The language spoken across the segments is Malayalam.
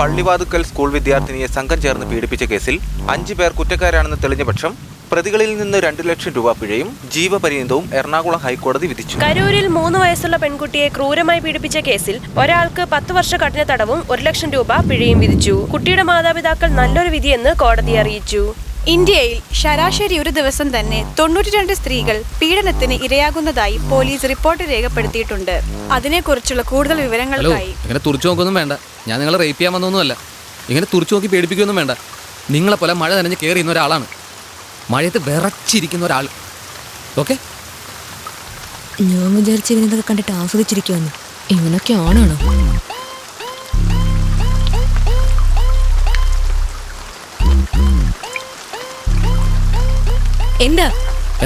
പള്ളിവാതുക്കൽ സ്കൂൾ വിദ്യാർത്ഥിനിയെ സംഘം ചേർന്ന് പീഡിപ്പിച്ച കേസിൽ 5 പേർ കുറ്റക്കാരാണെന്ന് തെളിഞ്ഞ പക്ഷം പ്രതികളിൽ നിന്ന് 2 ലക്ഷം രൂപ പിഴയും ജീവപര്യന്തവും എറണാകുളം ഹൈക്കോടതി വിധിച്ചു. കരൂരിൽ 3 വയസ്സുള്ള പെൺകുട്ടിയെ ക്രൂരമായി പീഡിപ്പിച്ച കേസിൽ ഒരാൾക്ക് 10 വർഷ കഠിന തടവും 1 ലക്ഷം രൂപ പിഴയും വിധിച്ചു. കുട്ടിയുടെ മാതാപിതാക്കൾ നല്ലൊരു വിധിയെന്ന് കോടതി അറിയിച്ചു. ഇന്ത്യയിൽ ശരാശരി ഒരു ദിവസം തന്നെ 92 സ്ത്രീകൾ പീഡനത്തിന് ഇരയാകുന്നതായി പോലീസ് റിപ്പോർട്ട് രേഖപ്പെടുത്തിയിട്ടുണ്ട്. അതിനെക്കുറിച്ചുള്ള കൂടുതൽ വിവരങ്ങൾക്കായി ഇങ്ങനെ തുറച്ചു നോക്കൊന്നും വേണ്ട. ഞാൻ നിങ്ങളെ റേപ്പ് ചെയ്യാൻ വന്നൊന്നുമല്ല. ഇങ്ങനെ തുറച്ചു നോക്കി പേടിപ്പിക്കൊന്നും വേണ്ട. നിങ്ങളെപ്പോലെ മഴ നനഞ്ഞ് കയറിയുന്ന ഒരാളാണ്. മഴയത്ത് വിറച്ചിരിക്കുന്ന ഒരാൾ. ഓക്കെ, ഞാൻ വിചാരിച്ചിരുന്നതൊക്കെ കണ്ടിട്ട് ആസ്വദിച്ചിരിക്കുമെന്ന്. ഇവനൊക്കെ ആണാണോ?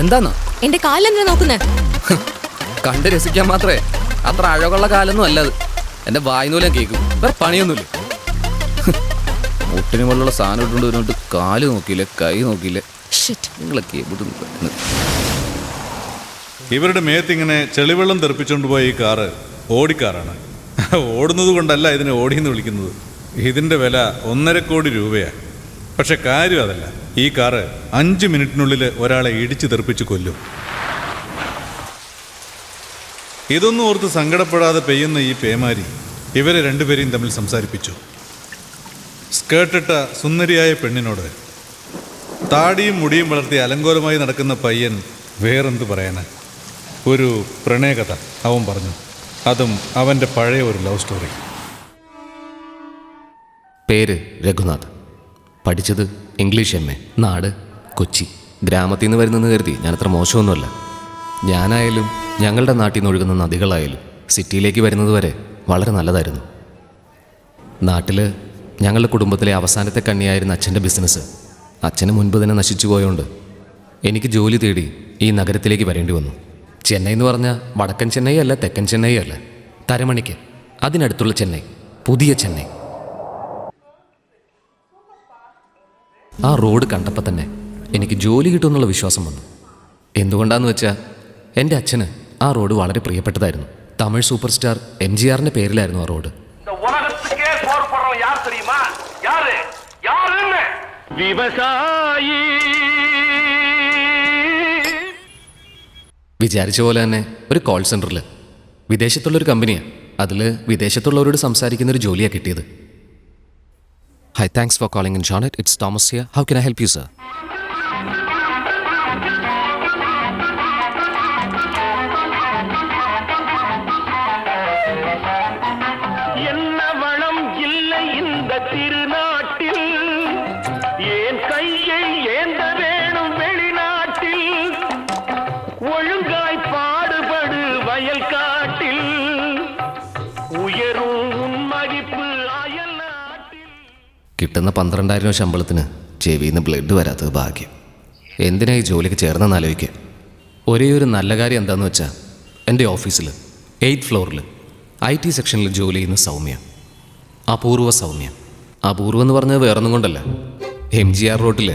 എന്താന്നോ എന്റെ കാലെന്താ നോക്കുന്നേ? കണ്ട് രസിക്കാൻ മാത്രമേ. അത്ര അഴകുള്ള കാലൊന്നും അല്ലത്. എന്റെ വായ്നൂലം കേൾക്കും. വേറെ പണിയൊന്നുമില്ല. മുട്ടിന് മുകളിലുള്ള സാധനം ഇട്ടുകൊണ്ട് വരുന്നിട്ട് കാല് നോക്കിയില്ലേ, കൈ നോക്കിയില്ലേ? നിങ്ങളൊക്കെ ഇവരുടെ മേത്തിങ്ങനെ ചെളിവെള്ളം തെറിപ്പിച്ചുകൊണ്ട് പോയ ഈ കാറ് ഓടിക്കാറാണ്. ഓടുന്നത് കൊണ്ടല്ല ഇതിനെ ഓടിയെന്ന് വിളിക്കുന്നത്. ഇതിൻ്റെ വില 1.5 കോടി രൂപയാണ്. പക്ഷെ കാര്യം അതല്ല. ഈ കാറ് 5 മിനിറ്റിനുള്ളിൽ ഒരാളെ ഇടിച്ചു തെറിപ്പിച്ച് കൊല്ലും. ഇതൊന്നും ഓർത്ത് സങ്കടപ്പെടാതെ പെയ്യുന്ന ഈ പേമാരി ഇവരെ രണ്ടുപേരെയും തമ്മിൽ സംസാരിപ്പിച്ചു. സ്കേർട്ടിട്ട സുന്ദരിയായ പെണ്ണിനോട് താടിയും മുടിയും വളർത്തി അലങ്കോലമായി നടക്കുന്ന പയ്യൻ വേറെന്ത് പറയാനാ? ഒരു പ്രണയകഥ അവൻ പറഞ്ഞു. അതും അവൻ്റെ പഴയ ഒരു ലവ് സ്റ്റോറി. പേര് രഘുനാഥ്. പഠിച്ചത് ഇംഗ്ലീഷ് MA. നാട് കൊച്ചി. ഗ്രാമത്തിൽ നിന്ന് വരുന്നെന്ന് കരുതി ഞാനത്ര മോശമൊന്നുമല്ല. ഞാനായാലും ഞങ്ങളുടെ നാട്ടിൽ നിന്ന് ഒഴുകുന്ന നദികളായാലും സിറ്റിയിലേക്ക് വരുന്നത് വരെ വളരെ നല്ലതായിരുന്നു. നാട്ടിൽ ഞങ്ങളുടെ കുടുംബത്തിലെ അവസാനത്തെ കണ്ണിയായിരുന്ന അച്ഛൻ്റെ ബിസിനസ് അച്ഛന് മുൻപ് തന്നെ നശിച്ചു പോയതുകൊണ്ട് എനിക്ക് ജോലി തേടി ഈ നഗരത്തിലേക്ക് വരേണ്ടി വന്നു. ചെന്നൈ എന്ന് പറഞ്ഞാൽ വടക്കൻ ചെന്നൈ അല്ല, തെക്കൻ ചെന്നൈ അല്ല, തരമണിക്ക് അതിനടുത്തുള്ള ചെന്നൈ, പുതിയ ചെന്നൈ. ആ റോഡ് കണ്ടപ്പോൾ തന്നെ എനിക്ക് ജോലി കിട്ടുമെന്നുള്ള വിശ്വാസം വന്നു. എന്തുകൊണ്ടാന്ന് വെച്ചാൽ എൻ്റെ അച്ഛന് ആ റോഡ് വളരെ പ്രിയപ്പെട്ടതായിരുന്നു. തമിഴ് സൂപ്പർ സ്റ്റാർ MGRന്റെ പേരിലായിരുന്നു ആ റോഡ്. വിചാരിച്ച പോലെ തന്നെ ഒരു കോൾ സെൻറ്ററിൽ വിദേശത്തുള്ളൊരു കമ്പനിയാണ്. അതിൽ വിദേശത്തുള്ളവരോട് സംസാരിക്കുന്നൊരു ജോലിയാണ് കിട്ടിയത്. Hi, thanks for calling in Janet. It's Thomas here. How can I help you, sir? കിട്ടുന്ന 12,000 ശമ്പളത്തിന് ചെവിയിൽ നിന്ന് ബ്ലഡ് വരാത്തത് ഭാഗ്യം. എന്തിനായി ജോലിക്ക് ചേർന്നെന്ന് ആലോചിക്കുക. ഒരേ ഒരു നല്ല കാര്യം എന്താണെന്ന് വെച്ചാൽ എൻ്റെ ഓഫീസിൽ 8th ഫ്ലോറിൽ IT സെക്ഷനിൽ ജോലി ചെയ്യുന്ന സൗമ്യ, അപൂർവ സൗമ്യ. അപൂർവം എന്ന് പറഞ്ഞത് വേറൊന്നും കൊണ്ടല്ല, MGR റോട്ടിൽ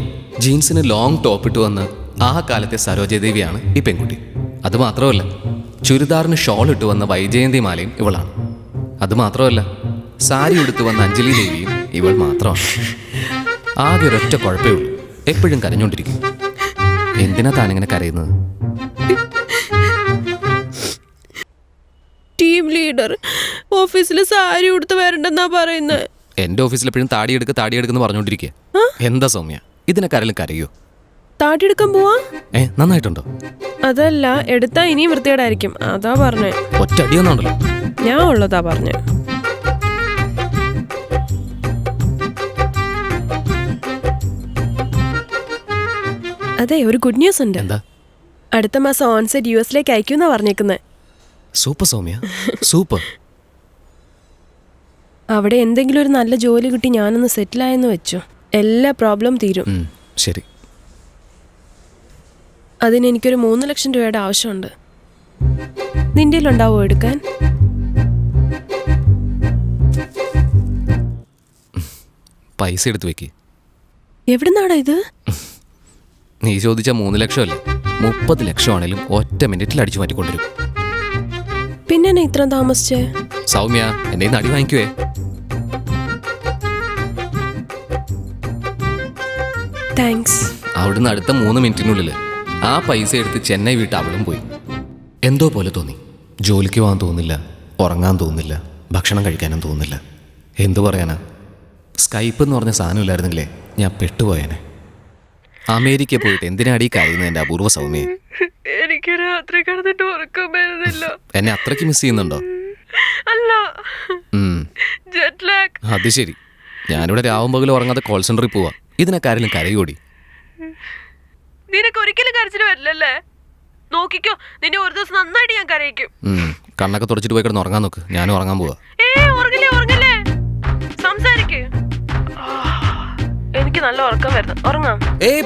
ജീൻസിന് ലോങ് ടോപ്പ് ഇട്ട് വന്ന് ആ കാലത്തെ സരോജദേവിയാണ് ഈ പെൺകുട്ടി. അതുമാത്രമല്ല, ചുരിദാറിന് ഷോൾ ഇട്ട് വന്ന വൈജയന്തി മാലയും ഇവളാണ്. അതുമാത്രമല്ല, സാരി ഉടുത്ത് വന്ന അഞ്ജലി ദേവിയും ഇവൾ മാത്രമാണ്. ആകെ ഒരൊറ്റ കുഴപ്പമേ ഉള്ളൂ, എപ്പോഴും കരഞ്ഞോണ്ടിരിക്കും. എന്തിനാ താനിങ്ങനെ കരയുന്നത്? ടീം ലീഡർ ഓഫീസിൽ സാരി ഉടുത്ത് വരണ്ടെന്നാ പറയുന്നത്. എൻ്റെ ഓഫീസിൽ എപ്പോഴും താടിയെടുക്കെന്ന് പറഞ്ഞോണ്ടിരിക്കുക. എന്താ സൗമ്യ, ഇതിനൊക്കെ ആരെങ്കിലും കരയോ? താടിയെടുക്കാൻ പോവാ? നന്നായിട്ടുണ്ടോ? അതല്ല, എടുത്താ ഇനിയും വൃത്തികേടായിരിക്കും, അതാ പറഞ്ഞേ. ഒറ്റ അടിയൊന്നുണ്ടല്ലോ. ഞാൻ ഉള്ളതാ പറഞ്ഞേ. അതെ, ഒരു ഗുഡ് ന്യൂസ് ഉണ്ട്. എന്താ? അടുത്ത മാസം ഓൺസൈറ്റ് US അയക്കുമെന്നാ പറഞ്ഞേക്കുന്നത്. Super Soumya, super. അവിടെ എന്തെങ്കിലും ഒരു നല്ല ജോലി കിട്ടി ഞാനൊന്ന് സെറ്റിലായെന്ന് വെച്ചോ, എല്ലാ പ്രോബ്ലം തീരും. ശരി. അതിന് എനിക്കൊരു 3 ലക്ഷം രൂപയുടെ ആവശ്യമുണ്ട്. നിന്റെ ഉണ്ടാവോ എടുക്കാൻ? പൈസ എടുത്ത് വെക്ക്. എവിടുന്നാടാ ഇത്? നീ ചോദിച്ച 3 ലക്ഷമല്ലേ, 30 ലക്ഷമാണേലും ഒറ്റ മിനിറ്റിൽ അടിച്ചു മാറ്റിക്കൊണ്ടിരും. പിന്നെ എന്നെ ഇത്ര താമസിച്ചേ? സൗമ്യ, എന്നെ നടി വാങ്ങിക്കുവേ. താങ്ക്സ്. അവിടുന്ന് അടുത്ത 3 മിനിറ്റിനുള്ളിൽ ആ പൈസ എടുത്ത് ചെന്നൈ വിട്ട് അവളും പോയി. എന്തോ പോലെ തോന്നി. ജോലിക്ക് പോകാൻ തോന്നില്ല, ഉറങ്ങാൻ തോന്നില്ല, ഭക്ഷണം കഴിക്കാനും തോന്നില്ല. എന്തു പറയാനാ, സ്കൈപ്പ് എന്ന് പറഞ്ഞ സാധനം ഇല്ലായിരുന്നെങ്കിലേ ഞാൻ പെട്ടുപോയേനെ. അമേരിക്കയിൽ പോയിട്ട് എന്തിനാടി കഴിയുന്നത് എൻ്റെ അപൂർവ സൗമ്യയെ? എനിക്ക് രാത്രി കിടന്നിട്ട് ഉറക്കം വരുന്നില്ല. എന്നെ അത്രയ്ക്ക് മിസ് ചെയ്യുന്നുണ്ടോ? അല്ല, ജെറ്റ് ലാഗ്. അത് ശരി. ഞാനിവിടെ രാവും പകലും ഉറങ്ങാതെ കോൾ സെന്ററിൽ പോവാ. ഇതിനൊക്കെ ആരെങ്കിലും കരയോടി? നിനക്ക് ഒരിക്കലും കരച്ചിട്ട് വരില്ലല്ലേ? നോക്കിക്കോ, നിന്നെ ഒരു ദിവസം നന്നായിട്ട് ഞാൻ കരയിക്കും. കണ്ണൊക്കെ തുടച്ചിട്ട് പോയി കിടന്ന് ഉറങ്ങാൻ നോക്ക്. ഞാനും ഉറങ്ങാൻ പോവാ. ഉറങ്ങില്ലേ, സംസാരിക്ക്. എനിക്ക് നല്ല ഉറക്കം വരുന്നു. ഉറങ്ങാം.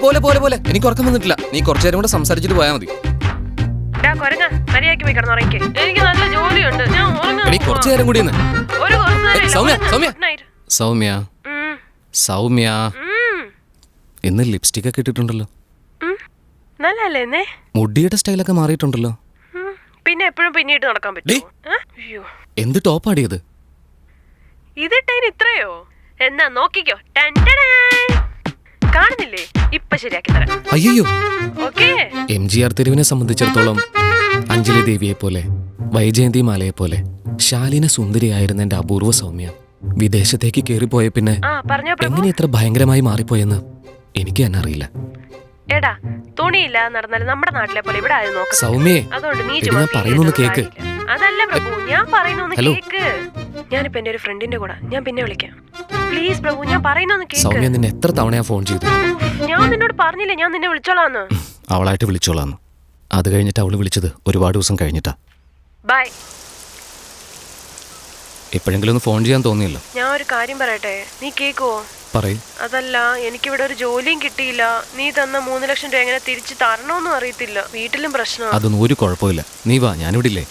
പോലെ എനിക്ക് ഉറക്കം വന്നിട്ടില്ല. നീ കുറച്ചു നേരം കൂടെ സംസാരിച്ചിട്ട് പോയാൽ മതി. മര്യാദയ്ക്ക് പോയി കിടന്നുറങ്ങിക്കേ. എനിക്ക് നല്ല ജോലിയുണ്ട്. ഞാൻ ഉറങ്ങാം. കുറച്ചു നേരം കൂടി സൗമ്യ സൗമ്യ ഇന്ന് ലിപ്സ്റ്റിക് ഒക്കെ ഇട്ടിട്ടുണ്ടല്ലോ. നല്ലല്ലേ? മുടിയുടെ സ്റ്റൈലൊക്കെ മാറിയിട്ടുണ്ടല്ലോ. പിന്നെ എപ്പോഴും പിന്നീട്ട് നടക്കാൻ പറ്റുമോ? എന്ത് ടോപ്പാടിയത്? ഇതിട്ടതിന് ഇത്രയോ? എന്നാ നോക്കിക്കോ. കാണുന്നില്ലേ? ഇപ്പൊ ശരിയാക്കി തരാം. അയ്യോ, ഓക്കേ. MGR തെരുവിനെ സംബന്ധിച്ചിടത്തോളം അഞ്ജലി ദേവിയെ പോലെ, വൈജയന്തി മാലയെ പോലെ ശാലീന സുന്ദരിയായിരുന്ന എന്റെ അപൂർവ സൗമ്യ വിദേശത്തേക്ക് കയറിപ്പോയ പിന്നെ എങ്ങനെ ഇത്ര ഭയങ്കരമായി മാറിപ്പോയെന്ന് എനിക്ക് തന്നെ അറിയില്ല. എടാ, തുണിയില്ല നടന്നാലും നമ്മുടെ നാട്ടിലെ പോലെ ഇവിടെ ആരും നോക്കാം. സൗമ്യേ, അതുകൊണ്ട് നീ ഞാൻ പറയുന്നൊന്ന് കേക്ക്. അതല്ല പ്രഭു, ഞാൻ പറയുന്നൊന്ന് കേക്ക്. ഞാനിപ്പോ എന്റെ ഒരു ഫ്രണ്ടിന്റെ കൂടെ, ഞാൻ പിന്നെ വിളിക്കാം. പ്ലീസ് പ്രഭു, ഞാൻ പറയുന്നൊന്ന് കേക്ക്. സൗമ്യ, നിന്നെ എത്ര തവണ ഫോൺ ചെയ്തു? ഞാൻ നിന്നോട് പറഞ്ഞില്ലേ ഞാൻ നിന്നെ വിളിച്ചോളാന്ന്? അവളായിട്ട് വിളിച്ചോളാന്ന്. അത് കഴിഞ്ഞിട്ട് അവള് വിളിച്ചത് ഒരുപാട് ദിവസം കഴിഞ്ഞിട്ടാ. ബൈ. എപ്പോഴെങ്കിലും ഒന്ന് ഫോൺ ചെയ്യാൻ തോന്നിയല്ലോ. ഞാൻ ഒരു കാര്യം പറയട്ടെ, നീ കേക്കുവോ? പറയ്. അതല്ല, എനിക്കിവിടെ ഒരു ജോലിയും കിട്ടിയില്ല. നീ തന്ന 3 ലക്ഷം രൂപ എങ്ങനെ തിരിച്ചു തരണോന്നും അറിയത്തില്ല. വീട്ടിലും പ്രശ്നം. അതൊന്നും ഒരു കുഴപ്പമില്ല. നീ വാ, ഞാനിവിടെ ഇല്ലേ.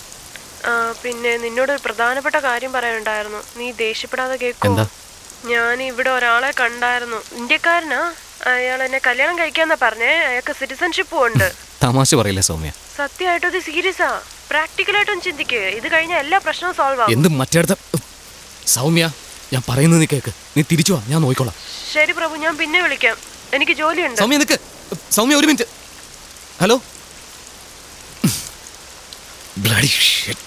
പിന്നെ നിന്നോട് ഒരു പ്രധാനപ്പെട്ട കാര്യം പറയാനുണ്ടായിരുന്നു. നീ ദേഷ്യപ്പെടാതെ കേക്കോ? എന്താ? ഞാൻ ഇവിടെ ഒരാളെ കണ്ടായിരുന്നു. ഇന്ത്യക്കാരനാ. അയാൾ എന്നെ കല്യാണം കഴിക്കാന്നാ പറഞ്ഞേ. അയാൾക്ക് സിറ്റിസൺഷിപ്പും ഉണ്ട്. തമാശ പറയില്ല സൗമ്യ. സത്യമായിട്ടും ഇത് സീരിയസാ. പ്രാക്ടിക്കലായിട്ടും ചിന്തിക്ക്. ഇത് കഴിഞ്ഞ എല്ലാ പ്രശ്നവും സോൾവ് ആവും. എന്ത് മറ്റേടത്ത സൗമ്യ, ഞാൻ പറയുന്നത് നീ കേക്ക്. നീ തിരിച്ചു വാ, ഞാൻ നോക്കിക്കോളാം. ശരി പ്രഭു, ഞാൻ പിന്നെ വിളിക്കാം. എനിക്ക് ജോലിയുണ്ട്. സൗമ്യ നിക്ക്. സൗമ്യ, ഒരു മിനിറ്റ്. ഹലോ. Bloody shit.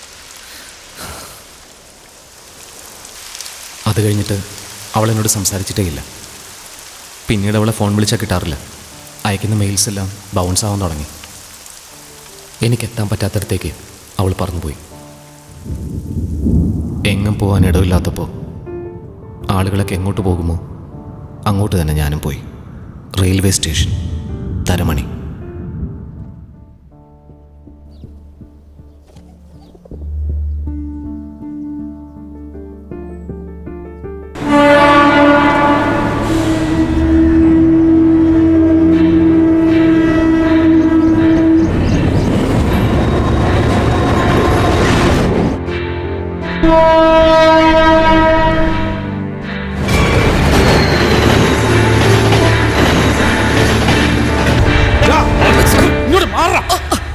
അത് കഴിഞ്ഞിട്ട് അവൾ എന്നോട് സംസാരിച്ചിട്ടേ ഇല്ല. പിന്നീട് അവളെ ഫോൺ വിളിച്ചാൽ കിട്ടാറില്ല. അയക്കുന്ന മെയിൽസ് എല്ലാം ബൗൺസ് ആവാൻ തുടങ്ങി. എനിക്കെത്താൻ പറ്റാത്തടത്തേക്ക് അവൾ പറന്നുപോയി. എങ്ങും പോകാൻ ഇടവില്ലാത്തപ്പോൾ ആളുകളൊക്കെ എങ്ങോട്ട് പോകുമോ അങ്ങോട്ട് തന്നെ ഞാനും പോയി. Railway station, Taramani.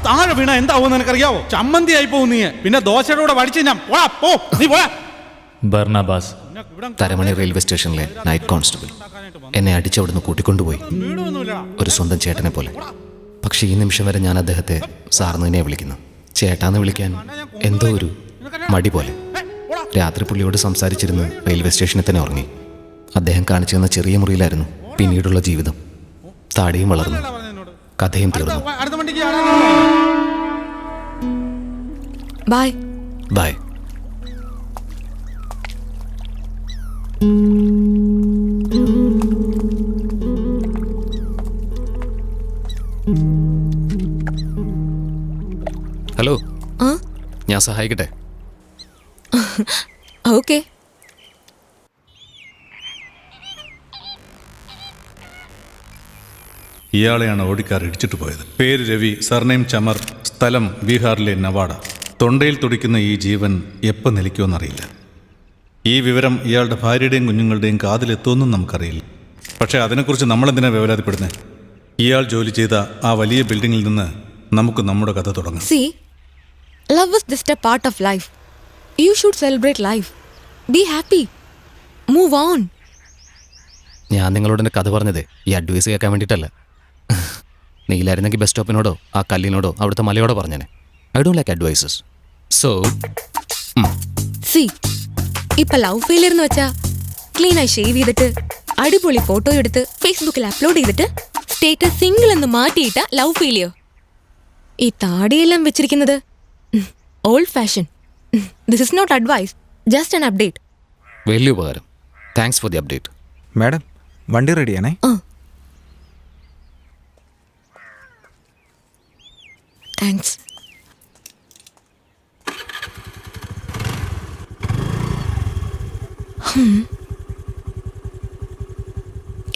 താഴെ വീണ എന്താവുമെന്ന് എനിക്കറിയാവോ? ചമ്മന്തി ആയി പോകും നീ. പിന്നെ ദോശയുടെ കൂടെ വടിച്ച് ഞാൻ നീ പോയാ. ബർണബാസ്, തരമണി റെയിൽവേ സ്റ്റേഷനിലെ നൈറ്റ് കോൺസ്റ്റബിൾ എന്നെ അടിച്ചവിടുന്ന് കൂട്ടിക്കൊണ്ടുപോയി, ഒരു സ്വന്തം ചേട്ടനെ പോലെ. പക്ഷേ ഈ നിമിഷം വരെ ഞാൻ അദ്ദേഹത്തെ സാറിന് തന്നെ വിളിക്കുന്നു. ചേട്ടാന്ന് വിളിക്കാൻ എന്തോ ഒരു മടി പോലെ. രാത്രി പുള്ളിയോട് സംസാരിച്ചിരുന്ന് റെയിൽവേ സ്റ്റേഷനിൽ തന്നെ ഉറങ്ങി. അദ്ദേഹം കാണിച്ചു തന്ന ചെറിയ മുറിയിലായിരുന്നു പിന്നീടുള്ള ജീവിതം. താടിയും വളർന്നു, കഥയും തീർന്നു. ബൈ. ബൈ. ഹലോ, ഞാൻ സഹായിക്കട്ടെ? ഓക്കെ. ഇയാളെയാണ് ഓടിക്കാർ ഇടിച്ചിട്ട് പോയത്. പേര് രവി, സർനെയിം ചമർ, സ്ഥലം ബീഹാറിലെ നവാഡ. തൊണ്ടയിൽ തുടിക്കുന്ന ഈ ജീവൻ എപ്പോൾ നിലയ്ക്കുമെന്നറിയില്ല. ഈ വിവരം ഇയാളുടെ ഭാര്യയുടെയും കുഞ്ഞുങ്ങളുടെയും കാതിലെത്തുമെന്നും നമുക്കറിയില്ല. പക്ഷേ അതിനെക്കുറിച്ച് നമ്മളെന്തിനാണ് വേവലാതിപ്പെടുന്നത്? ഇയാൾ ജോലി ചെയ്ത ആ വലിയ ബിൽഡിങ്ങിൽ നിന്ന് നമുക്ക് നമ്മുടെ കഥ തുടങ്ങാം. See, love is just a part of life. You should celebrate life. Be happy. Move on. ഞാൻ നിങ്ങളോട് എൻ്റെ കഥ പറഞ്ഞത് ഈ അഡ്വൈസ് കേൾക്കാൻ വേണ്ടിയിട്ടല്ല. നീലായിരുന്നെങ്കിൽ ബസ് സ്റ്റോപ്പിനോടോ ആ കല്ലിനോടോ അവിടുത്തെ മലയോടോ പറഞ്ഞേനെ. I don't like advices. So See, ഇപ്പൊ ലവ് ഫെയിലിയർ എന്ന് വെച്ചാ ക്ലീനായി ഷേവ് ചെയ്തിട്ട് അടിപൊളി ഫോട്ടോ എടുത്ത് ഫേസ്ബുക്കിൽ അപ്ലോഡ് ചെയ്തിട്ട് സ്റ്റേറ്റസ് സിംഗിൾ എന്ന് മാറ്റിയിട്ട ലവ് ഫെയിലിയർ. ഈ താടിയെല്ലാം വെച്ചിരിക്കുന്നത് old fashion. This is not advice, just an update. വലിയ ഉപകാരം. Thanks for the update. Madam, വണ്ടി റെഡിയാണേ? താങ്ക്സ്.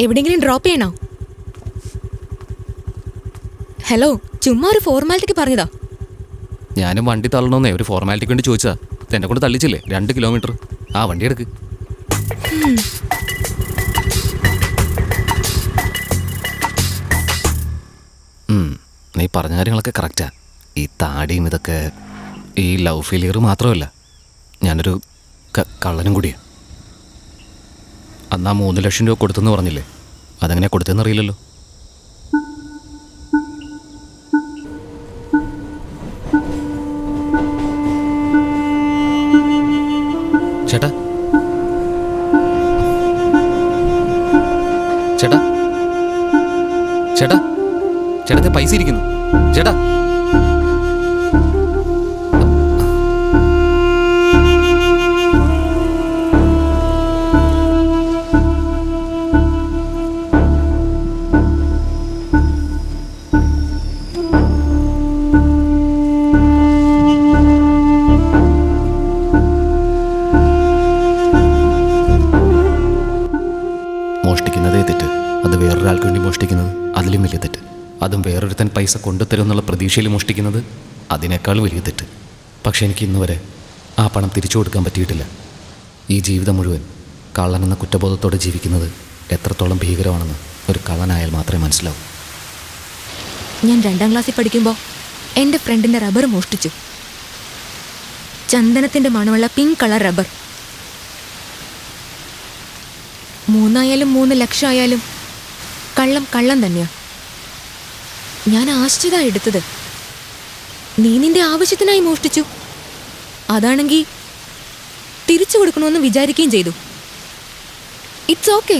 എവിടെയെങ്കിലും ഡ്രോപ്പ് ചെയ്യണോ? ഹലോ, ചുമ്മാ ഒരു ഫോർമാലിറ്റിക്ക് പറഞ്ഞതാ. ഞാനും വണ്ടി തള്ളണമെന്നേ ഒരു ഫോർമാലിറ്റിക്ക് വേണ്ടി ചോദിച്ചാ. എന്നെ കൊണ്ട് തള്ളിച്ചില്ലേ 2 കിലോമീറ്റർ. ആ വണ്ടി എടുക്ക്. നീ പറഞ്ഞ കാര്യങ്ങളൊക്കെ കറക്റ്റാ. ഈ താടിയും ഇതൊക്കെ ഈ ലവ് ഫെയിലിയർ മാത്രമല്ല, ഞാനൊരു കള്ളനും കൂടിയാണ്. അന്ന് ആ 3 ലക്ഷം രൂപ കൊടുത്തെന്ന് പറഞ്ഞില്ലേ, അതെങ്ങനെ കൊടുത്തെന്ന് അറിയില്ലല്ലോ. ചേട്ടാ ചേട്ടാ ചേട്ടാ ചേട്ടത്തെ പൈസ ഇരിക്കുന്നു. ചേട്ടാ മോഷ്ടിക്കുന്നതേ തെറ്റ്. അത് വേറൊരാൾക്ക് വേണ്ടി മോഷ്ടിക്കുന്നത് അതിലും വലിയ തെറ്റ്. അതും വേറൊരുത്തൻ പൈസ കൊണ്ടുതരും എന്നുള്ള പ്രതീക്ഷയിൽ മോഷ്ടിക്കുന്നത് അതിനേക്കാൾ വലിയ തെറ്റ്. പക്ഷെ എനിക്ക് ഇന്ന് വരെ ആ പണം തിരിച്ചു കൊടുക്കാൻ പറ്റിയിട്ടില്ല. ഈ ജീവിതം മുഴുവൻ കള്ളനെന്ന കുറ്റബോധത്തോടെ ജീവിക്കുന്നത് എത്രത്തോളം ഭീകരമാണെന്ന് ഒരു കള്ളനായാൽ മാത്രമേ മനസ്സിലാവൂ. ഞാൻ 2ാം ക്ലാസ്സിൽ പഠിക്കുമ്പോൾ എൻ്റെ ഫ്രണ്ടിൻ്റെ റബ്ബർ മോഷ്ടിച്ചു. ചന്ദനത്തിൻ്റെ മണമുള്ള പിങ്ക് കളർ റബ്ബർ. 3 ആയാലും 3 ലക്ഷം ആയാലും കള്ളം തന്നെയാ. ഞാൻ ആശ്ചര്യമായി എടുത്തത്. നീ നിന്റെ ആവശ്യത്തിനായി മോഷ്ടിച്ചു, അതാണെങ്കിൽ തിരിച്ചു കൊടുക്കണമെന്ന് വിചാരിക്കുകയും ചെയ്തു. It's okay.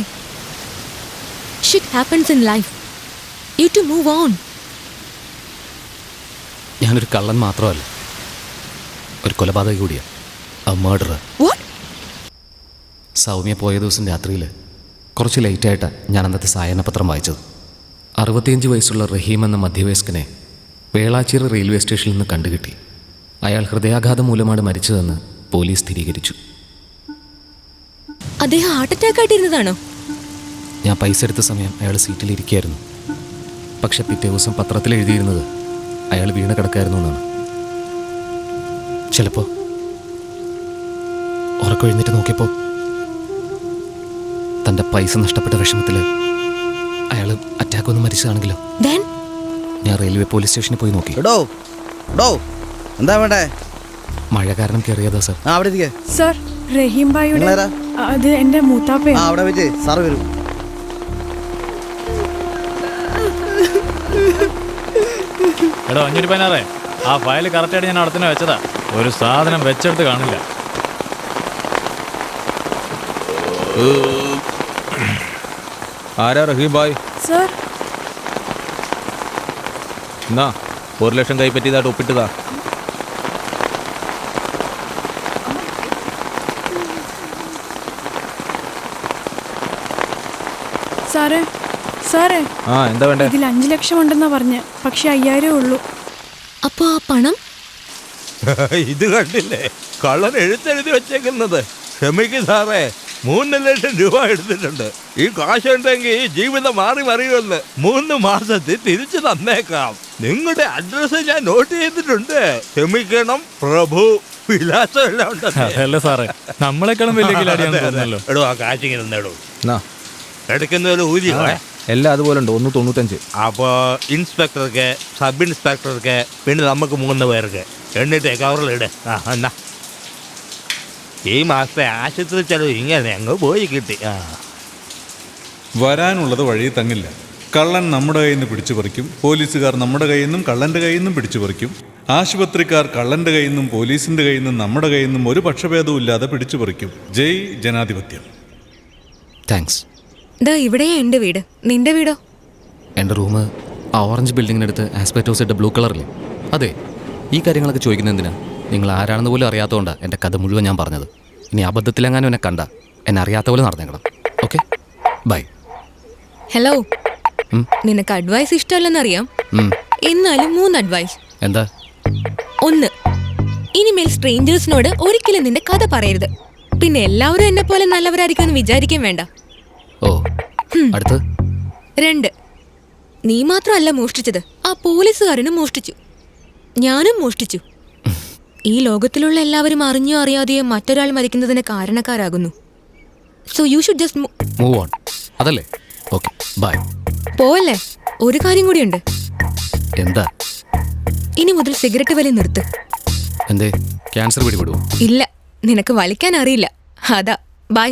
Shit happens in life. You to move on. ഞാനൊരു കള്ളൻ മാത്രമല്ല, ഒരു കൊലപാതക കൂടിയാണ്. A murderer. വാട്ട്? സൗമ്യ പോയ ദിവസം രാത്രിയിൽ കുറച്ച് ലേറ്റായിട്ടാണ് ഞാൻ അന്നത്തെ സായനപത്രം വായിച്ചത്. 65 വയസ്സുള്ള റഹീം എന്ന മധ്യവയസ്കനെ വേളാച്ചിറ റെയിൽവേ സ്റ്റേഷനിൽ നിന്ന് കണ്ടുകിട്ടി. അയാൾ ഹൃദയാഘാതം മൂലമാണ് മരിച്ചതെന്ന് പോലീസ് സ്ഥിരീകരിച്ചു. അദ്ദേഹം ഹാർട്ട് അറ്റാക്ക് ആയിട്ടിരുന്നതാണോ? ഞാൻ പൈസ എടുത്ത സമയം അയാൾ സീറ്റിലിരിക്കുകയായിരുന്നു. പക്ഷെ പിറ്റേ ദിവസം പത്രത്തിൽ എഴുതിയിരുന്നത് അയാൾ വീണ് കിടക്കായിരുന്നു എന്നാണ്. ചിലപ്പോൾ ഉറക്കൊഴിഞ്ഞിട്ട് നോക്കിയപ്പോൾ തൻ്റെ പൈസ നഷ്ടപ്പെട്ട വിഷമത്തിൽ അയാൾ അറ്റാക്ക് വന്ന് മരിച്ചതാണെങ്കിലോ? Then? ഞാൻ റെയിൽവേ പോലീസ് സ്റ്റേഷനിൽ പോയി നോക്കി. എന്താ വേണ്ടേ? മഴ കാരണം കയറിയതാ സാർ. അവിടെ ഇരിക്കെ. സർ, റഹീം ഭായിയുടെ നിങ്ങളാരാ? അത് എൻ്റെ മൂത്താപ്പയാണ്. അവിടെ വെച്ച് സാറ് വരും. എടോ 516, ആ ഫയൽ കറക്റ്റായിട്ട് ഞാൻ അവിടെ തന്നെ വെച്ചതാ. ഒരു സാധനം വെച്ചെടുത്ത് കാണില്ല. ആരാ റഹീം ഭായ്? സർ, എന്നാ 1 ലക്ഷം കൈപ്പറ്റിയതായിട്ട് ഒപ്പിട്ടതാ. സാറേ സാറേ ആ എന്താ വേണ്ടേ? ഇതിൽ 5 ലക്ഷം ഉണ്ടെന്നാ പറഞ്ഞ്, പക്ഷെ 5000 ഉള്ളൂ. അപ്പൊ ആ പണം? ഇത് കണ്ടില്ലേ, കള്ളൻ എഴുത്തെഴുതി വെച്ചേക്കുന്നത്. ക്ഷമിക്ക് സാറേ, 3 ലക്ഷം രൂപ എടുത്തിട്ടുണ്ട്. ഈ കാശ് ഉണ്ടെങ്കിൽ ഈ ജീവിതം മാറി മറിയുമെന്ന് 3 മാസത്തിൽ തിരിച്ചു തന്നേക്കാം. നിങ്ങളുടെ അഡ്രസ് ഞാൻ നോട്ട് ചെയ്തിട്ടുണ്ട്. ക്ഷമിക്കണം പ്രഭു. വിലാസം എല്ലാം ഉണ്ടല്ലേ? അതല്ല സാറേ, നമ്മളെക്കാളും വലിയ കിലാടിയാണെന്ന് തോന്നുന്നല്ലോ. എടോ ആ കാശിങ്ങനെ നേടോ എന്നാ എടുക്കുന്നതിൽ ഊതി എല്ലാം അതുപോലെ ഉണ്ട് 1.95. അപ്പോൾ ഇൻസ്പെക്ടർക്ക്, സബ് ഇൻസ്പെക്ടർക്ക്, പിന്നെ നമുക്ക് 3 പേർക്ക് എന്നിട്ട് കവറിലിട്. എന്നാ ഈ മാസത്തെ ആശുപത്രി ചെലവ് ഇങ്ങനെ അങ്ങ് പോയി കിട്ടി. വരാനുള്ളത് വഴി തങ്ങില്ല. കള്ളൻ നമ്മുടെ കയ്യിൽ നിന്ന് പിടിച്ചു പറിക്കും, പോലീസുകാർ നമ്മുടെ കയ്യിൽ നിന്നും കള്ളൻ്റെ കയ്യിൽ നിന്നും പിടിച്ചു പറിക്കും, ആശുപത്രിക്കാർ കള്ളൻ്റെ കയ്യിൽ നിന്നും പോലീസിൻ്റെ കയ്യിൽ നിന്നും നമ്മുടെ കയ്യിൽ നിന്നും ഒരു പക്ഷഭേദവും ഇല്ലാതെ പിടിച്ചു പറിക്കും. ജയ് ജനാധിപത്യം. താങ്ക്സ്. ദാ ഇവിടെയാ എൻ്റെ വീട്. നിന്റെ വീടോ? എൻ്റെ റൂം ആ ഓറഞ്ച് ബിൽഡിങ്ങിനടുത്ത് ആസ്പെറ്റോസ് ഇട്ട ബ്ലൂ കളറില്ലേ? അതെ. ഈ കാര്യങ്ങളൊക്കെ ചോദിക്കുന്നത് എന്തിനാ? നിങ്ങൾ ആരാണെന്ന് പോലും അറിയാത്തതുകൊണ്ടാണ് എൻ്റെ കഥ മുഴുവൻ ഞാൻ പറഞ്ഞത്. ഇനി അബദ്ധത്തിലെങ്ങാനും എന്നെ കണ്ട എന്നെ അറിയാത്ത പോലെ നടന്നേക്കണം. Okay, bye. ഹലോ, നിനക്ക് അഡ്വൈസ് ഇഷ്ടമല്ലെന്നറിയാം. എന്നാലും 3 അഡ്വൈസ്. എന്താ? 1, ഇനിമേൽ സ്ട്രേഞ്ചേഴ്സിനോട് ഒരിക്കലും നിന്റെ കഥ പറയരുത്. പിന്നെ എല്ലാവരും എന്നെ പോലെ നല്ലവരായിരിക്കുമെന്ന് വിചാരിക്കാൻ വേണ്ട. ഓ, അടുത്ത്. 2, നീ മാത്രമല്ല മോഷ്ടിച്ചത്, ആ പോലീസുകാരനും മോഷ്ടിച്ചു, ഞാനും മോഷ്ടിച്ചു. ഈ ലോകത്തിലുള്ള എല്ലാവരും അറിഞ്ഞോ അറിയാതെയോ മറ്റൊരാൾ മരിക്കുന്നതിന് കാരണക്കാരാകുന്നു. So you should just move on. അതല്ലേ? Okay, bye. പോവല്ലേ, ഒരു കാര്യം കൂടിയുണ്ട്. എന്താ? ഇനി മുതൽ സിഗരറ്റ് വലി നിർത്ത്. എന്തേ, ക്യാൻസർ പിടിപെടുവോ? ഇല്ല, നിനക്ക് വലിക്കാൻ അറിയില്ല, അതാ. ബൈ.